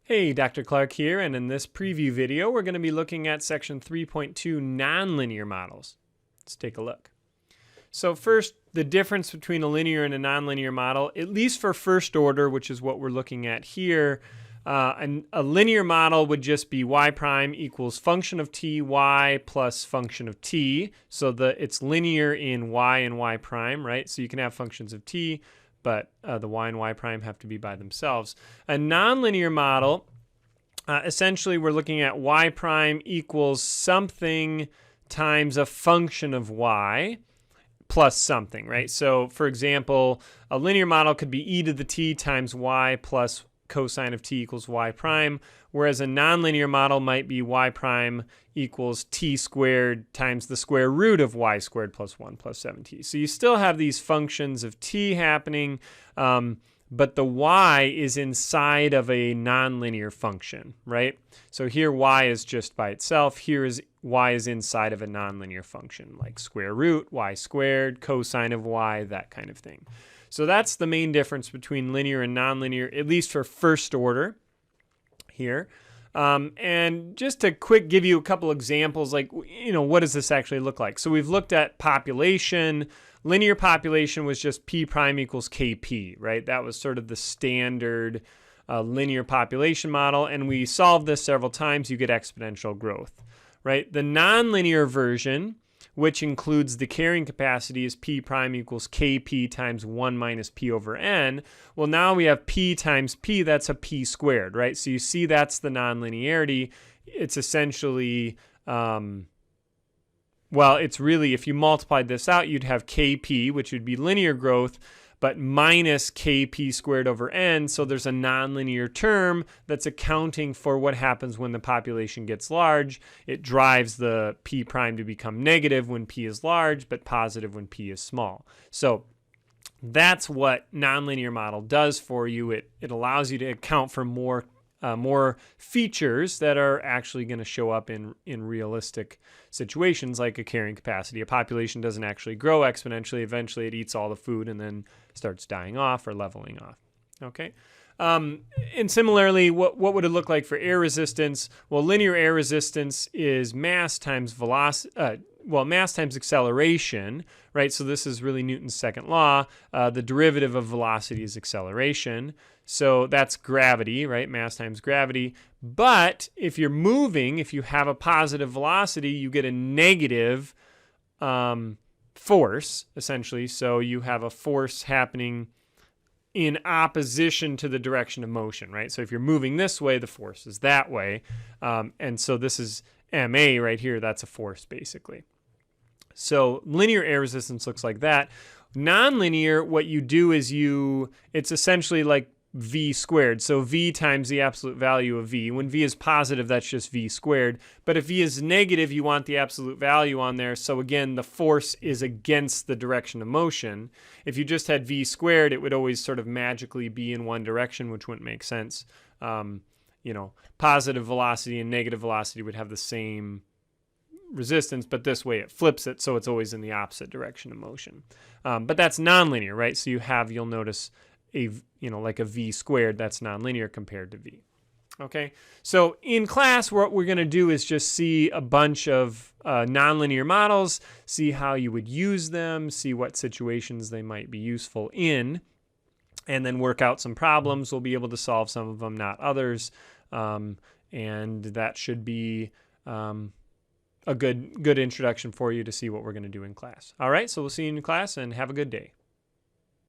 Hey, Dr. Clark here, and in this preview video, we're going to be looking at section 3.2 nonlinear models. Let's take a look. So first, the difference between a linear and a nonlinear model, at least for first order, which is what we're looking at here, a linear model would just be y prime equals function of t, y plus function of t. So it's linear in y and y prime, right? So you can have functions of t, but the y and y prime have to be by themselves. A nonlinear model, essentially we're looking at y prime equals something times a function of y plus something, right? So for example, a linear model could be e to the t times y plus cosine of t equals y prime, whereas a nonlinear model might be y prime equals t squared times the square root of y squared plus 1 plus 7t. So you still have these functions of t happening, but the y is inside of a nonlinear function, right? So here y is just by itself. Here is y is inside of a nonlinear function, like square root, y squared, cosine of y, that kind of thing. So that's the main difference between linear and nonlinear, at least for first order here. And just to give you a couple examples, like, what does this actually look like? So we've looked at population. Linear population was just p prime equals kp, right? That was sort of the standard linear population model. And we solved this several times. You get exponential growth, right? The nonlinear version, which includes the carrying capacity, is p prime equals kp times 1 minus p over n. Well, now we have p times p, that's a p squared, right? So you see that's the nonlinearity. It's essentially, it's really, if you multiplied this out, you'd have kp, which would be linear growth, but minus kp squared over n, so there's a nonlinear term that's accounting for what happens when the population gets large. It drives the p prime to become negative when p is large, but positive when p is small. So that's what nonlinear model does for you. It allows you to account for more features that are actually going to show up in realistic situations, like a carrying capacity. A population doesn't actually grow exponentially. Eventually it eats all the food and then starts dying off or leveling off. Okay. And similarly, what would it look like for air resistance? Well, linear air resistance is mass times velocity, mass times acceleration, right? So this is really Newton's second law. The derivative of velocity is acceleration. So that's gravity, right? Mass times gravity. But if you're moving, if you have a positive velocity, you get a negative force, essentially. So you have a force happening in opposition to the direction of motion, right? So if you're moving this way, the force is that way. And so this is ma right here. That's a force, basically. So linear air resistance looks like that. Nonlinear, what you do is it's essentially like v squared. So v times the absolute value of v. When v is positive, that's just v squared. But if v is negative, you want the absolute value on there. So again, the force is against the direction of motion. If you just had v squared, it would always sort of magically be in one direction, which wouldn't make sense. Positive velocity and negative velocity would have the same resistance, but this way it flips it, so it's always in the opposite direction of motion. But that's nonlinear, right? So you'll notice like a v squared, that's nonlinear compared to v. Okay, so in class, what we're going to do is just see a bunch of nonlinear models, see how you would use them, see what situations they might be useful in, and then work out some problems. We'll be able to solve some of them, not others, and that should be a good introduction for you to see what we're going to do in class. All right, so we'll see you in class, and have a good day.